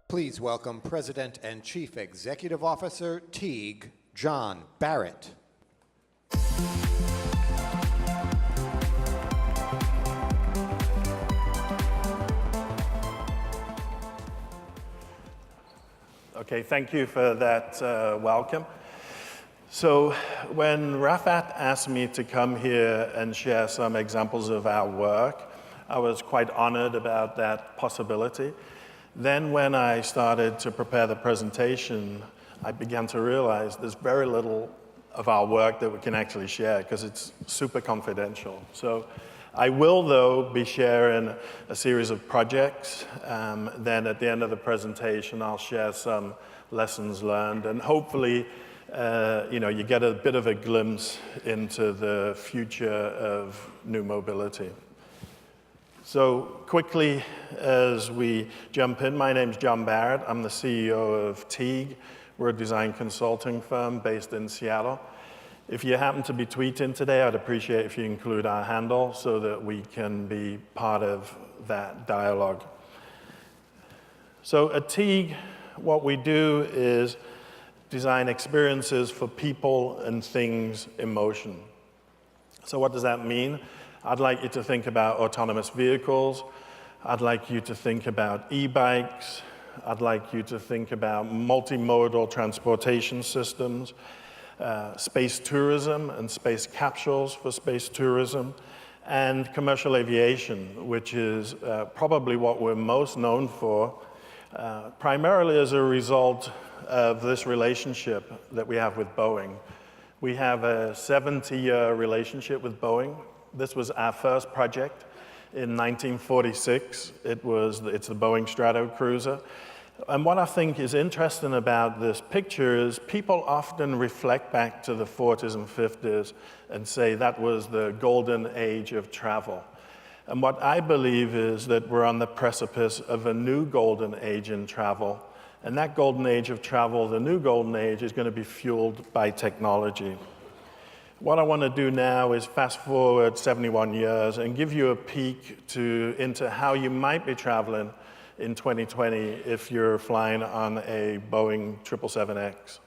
Please welcome President and Chief Executive Officer, Teague, John Barratt. Okay, thank you for that welcome. So when Rafat asked me to come here and share some examples of our work, I was quite honored about that possibility. Then when I started to prepare the presentation, I began to realize there's very little of our work that we can actually share because it's super confidential. So I will, though, be sharing a series of projects. Then at the end of the presentation, I'll share some lessons learned, and hopefully, you get a bit of a glimpse into the future of new mobility. So quickly, as we jump in, my name's John Barratt. I'm the CEO of Teague. We're a design consulting firm based in Seattle. If you happen to be tweeting today, I'd appreciate if you include our handle so that we can be part of that dialogue. So at Teague, what we do is design experiences for people and things in motion. So what does that mean? I'd like you to think about autonomous vehicles. I'd like you to think about e-bikes. I'd like you to think about multimodal transportation systems, space tourism and space capsules for space tourism, and commercial aviation, which is probably what we're most known for, primarily as a result of this relationship that we have with Boeing. We have a 70-year relationship with Boeing. This was our first project in 1946. It's the Boeing Stratocruiser. And what I think is interesting about this picture is people often reflect back to the 40s and 50s and say that was the golden age of travel. And what I believe is that we're on the precipice of a new golden age in travel. And that golden age of travel, the new golden age, is going to be fueled by technology. What I want to do now is fast forward 71 years and give you a peek into how you might be traveling in 2020 if you're flying on a Boeing 777X.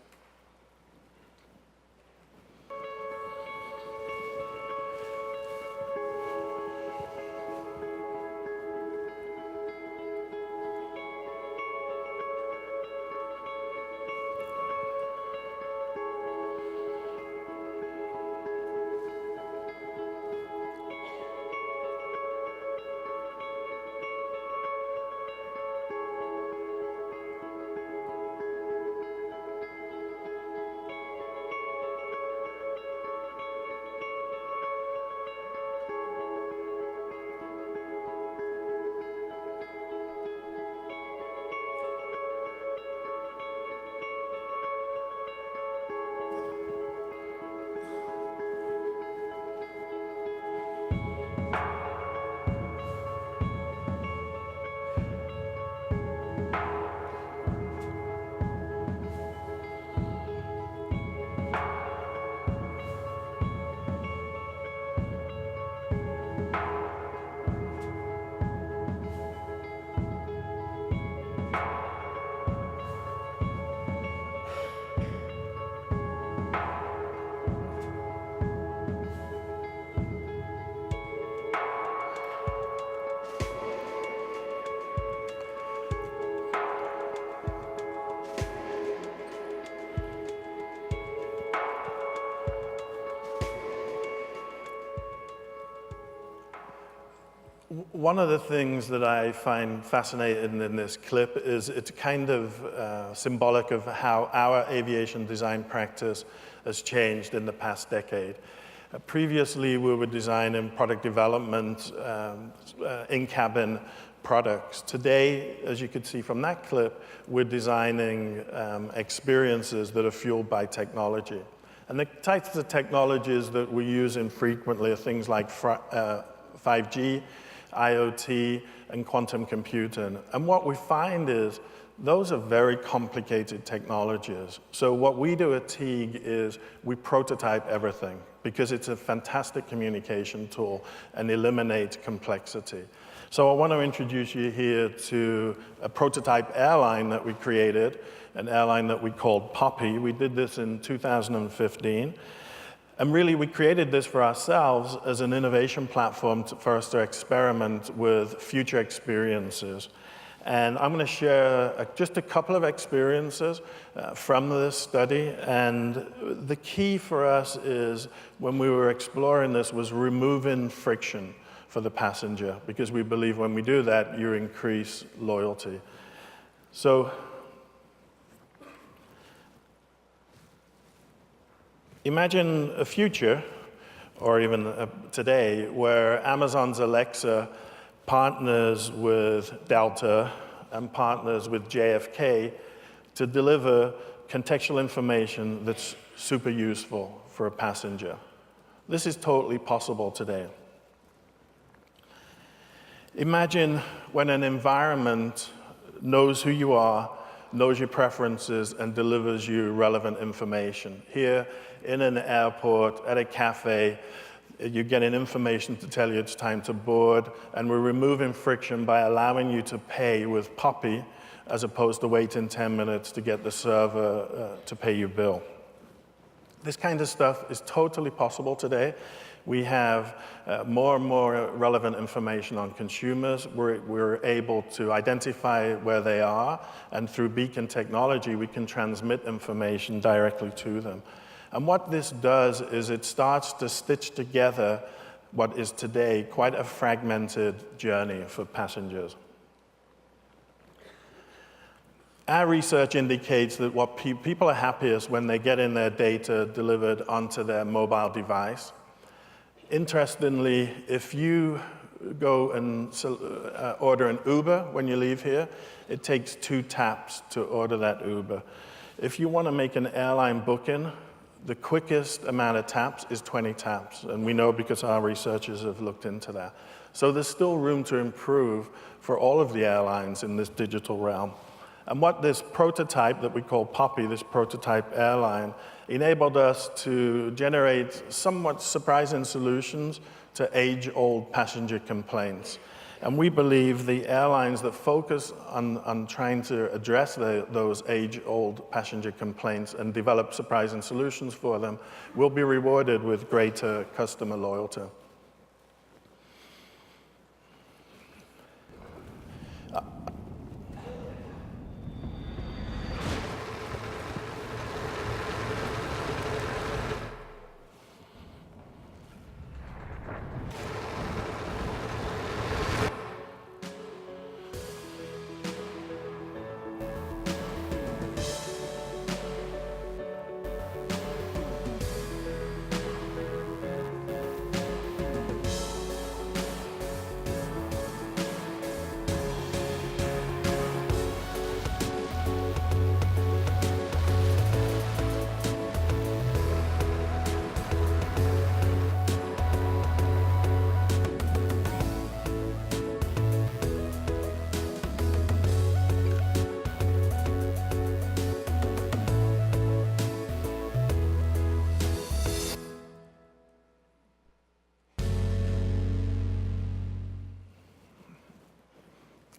One of the things that I find fascinating in this clip is it's kind of symbolic of how our aviation design practice has changed in the past decade. Previously, we were designing product development, in-cabin products. Today, as you could see from that clip, we're designing experiences that are fueled by technology. And the types of technologies that we're using frequently are things like 5G, IoT, and quantum computing. And what we find is Those are very complicated technologies. So what we do at Teague is we prototype everything because it's a fantastic communication tool and eliminates complexity. So I want to introduce you here to a prototype airline that we created, an airline that we called Poppy. We did this in 2015. And really, we created this for ourselves as an innovation platform for us to experiment with future experiences. And I'm going to share just a couple of experiences from this study. And the key for us is, when we were exploring this, was removing friction for the passenger, because we believe when we do that, you increase loyalty. So imagine a future, or even today, where Amazon's Alexa partners with Delta and partners with JFK to deliver contextual information that's super useful for a passenger. This is totally possible today. Imagine when an environment knows who you are, knows your preferences, and delivers you relevant information. Here, in an airport, at a cafe, you're getting information to tell you it's time to board, and we're removing friction by allowing you to pay with Poppy as opposed to waiting 10 minutes to get the server to pay your bill. This kind of stuff is totally possible today. We have more and more relevant information on consumers. We're able to identify where they are, and through beacon technology, we can transmit information directly to them. And what this does is it starts to stitch together what is today quite a fragmented journey for passengers. Our research indicates that what people are happiest when they get in their data delivered onto their mobile device. Interestingly, if you go and order an Uber when you leave here, it takes 2 taps to order that Uber. If you want to make an airline booking, the quickest amount of taps is 20 taps, and we know because our researchers have looked into that. So there's still room to improve for all of the airlines in this digital realm. And what this prototype that we call Poppy, this prototype airline, enabled us to generate somewhat surprising solutions to age-old passenger complaints. And we believe the airlines that focus on trying to address those age-old passenger complaints and develop surprising solutions for them will be rewarded with greater customer loyalty.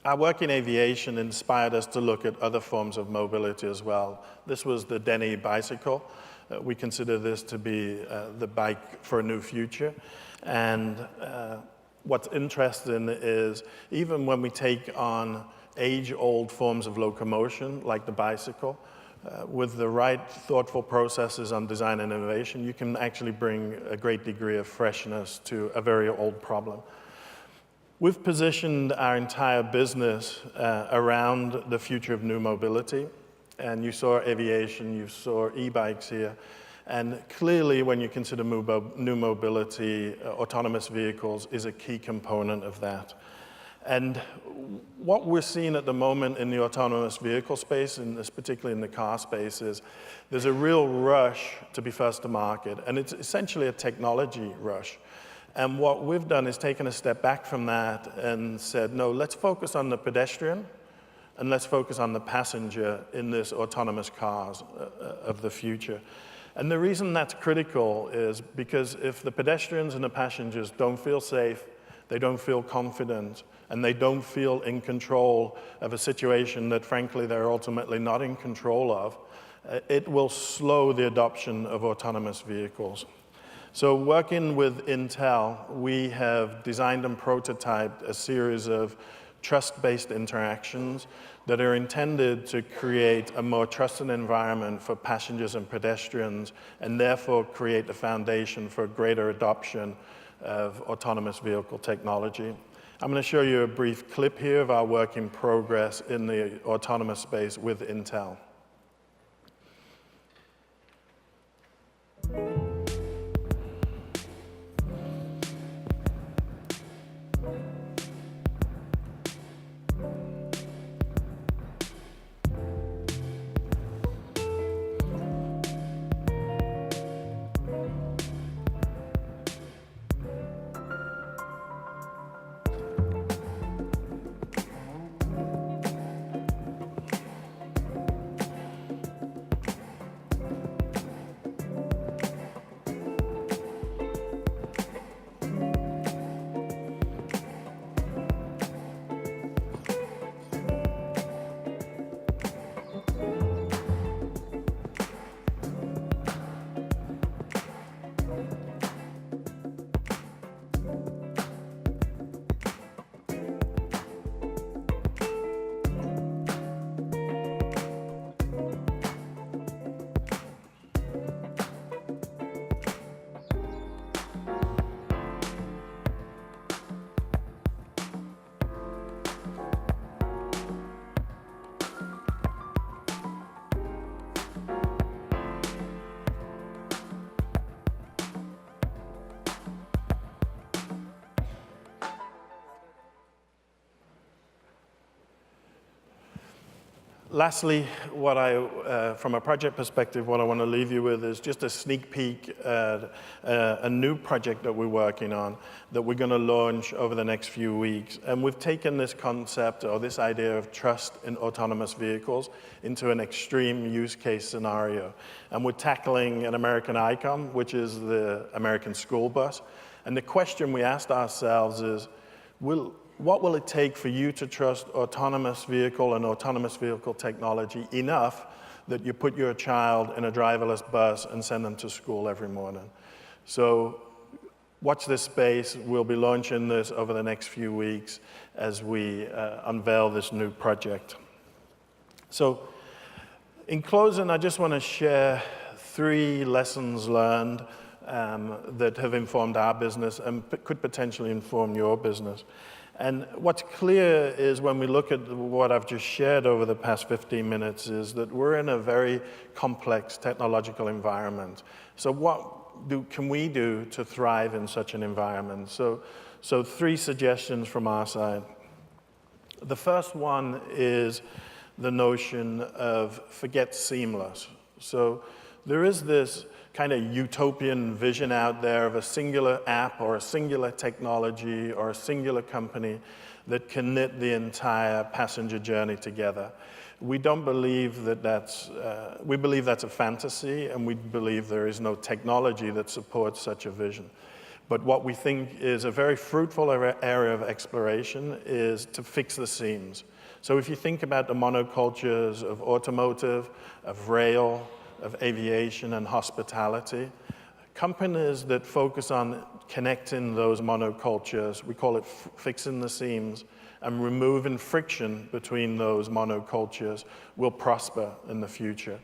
Our work in aviation inspired us to look at other forms of mobility as well. This was the Denny bicycle. We consider this to be the bike for a new future. And what's interesting is, even when we take on age-old forms of locomotion, like the bicycle, with the right thoughtful processes on design and innovation, you can actually bring a great degree of freshness to a very old problem. We've positioned our entire business around the future of new mobility. And you saw aviation, you saw e-bikes here. And clearly, when you consider new mobility, autonomous vehicles is a key component of that. And what we're seeing at the moment in the autonomous vehicle space, and particularly in the car space, is there's a real rush to be first to market. And it's essentially a technology rush. And what we've done is taken a step back from that and said, no, let's focus on the pedestrian, and let's focus on the passenger in this autonomous cars of the future. And the reason that's critical is because if the pedestrians and the passengers don't feel safe, they don't feel confident, and they don't feel in control of a situation that, frankly, they're ultimately not in control of, it will slow the adoption of autonomous vehicles. So working with Intel, we have designed and prototyped a series of trust-based interactions that are intended to create a more trusted environment for passengers and pedestrians, and therefore create the foundation for greater adoption of autonomous vehicle technology. I'm going to show you a brief clip here of our work in progress in the autonomous space with Intel. Lastly, from a project perspective, what I want to leave you with is just a sneak peek at a new project that we're working on that we're going to launch over the next few weeks. And we've taken this concept or this idea of trust in autonomous vehicles into an extreme use case scenario. And we're tackling an American icon, which is the American school bus. And the question we asked ourselves is, what will it take for you to trust autonomous vehicle and autonomous vehicle technology enough that you put your child in a driverless bus and send them to school every morning? So watch this space. We'll be launching this over the next few weeks as we unveil this new project. So in closing, I just want to share 3 lessons learned that have informed our business and could potentially inform your business. And what's clear is when we look at what I've just shared over the past 15 minutes is that we're in a very complex technological environment. So what can we do to thrive in such an environment? So 3 suggestions from our side. The first one is the notion of forget seamless. So there is this kind of utopian vision out there of a singular app or a singular technology or a singular company that can knit the entire passenger journey together. We don't believe that we believe that's a fantasy, and we believe there is no technology that supports such a vision. But what we think is a very fruitful area of exploration is to fix the seams. So if you think about the monocultures of automotive, of rail, of aviation and hospitality, companies that focus on connecting those monocultures, we call it fixing the seams, and removing friction between those monocultures will prosper in the future.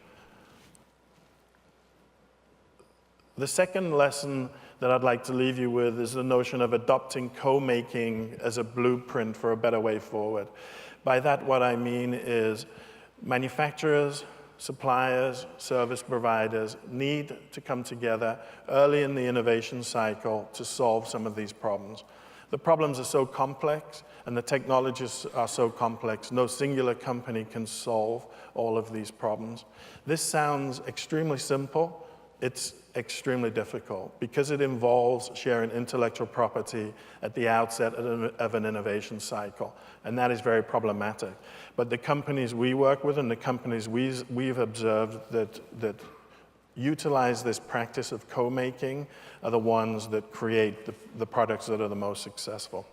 The second lesson that I'd like to leave you with is the notion of adopting co-making as a blueprint for a better way forward. By that, what I mean is manufacturers, suppliers, service providers need to come together early in the innovation cycle to solve some of these problems. The problems are so complex and the technologies are so complex, no singular company can solve all of these problems. This sounds extremely simple, it's extremely difficult because it involves sharing intellectual property at the outset of an innovation cycle, and that is very problematic. But the companies we work with and the companies we've observed that utilize this practice of co-making are the ones that create the products that are the most successful.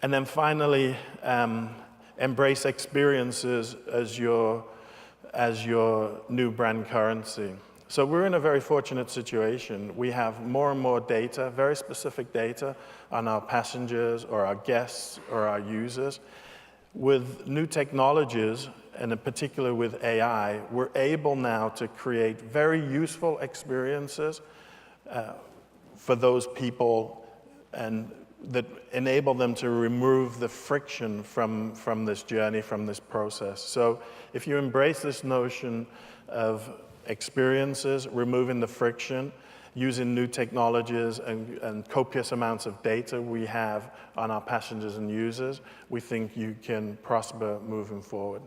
And then finally, embrace experiences as your new brand currency. So we're in a very fortunate situation. We have more and more data, very specific data on our passengers or our guests or our users. With new technologies, and in particular with AI, we're able now to create very useful experiences for those people and that enable them to remove the friction from this journey, from this process. So if you embrace this notion of experiences, removing the friction, using new technologies and copious amounts of data we have on our passengers and users, we think you can prosper moving forward.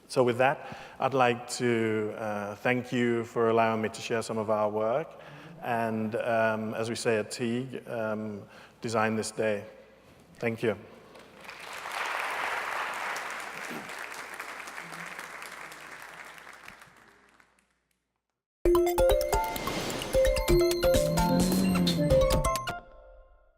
So with that, I'd like to thank you for allowing me to share some of our work. And as we say at Teague, design this day. Thank you.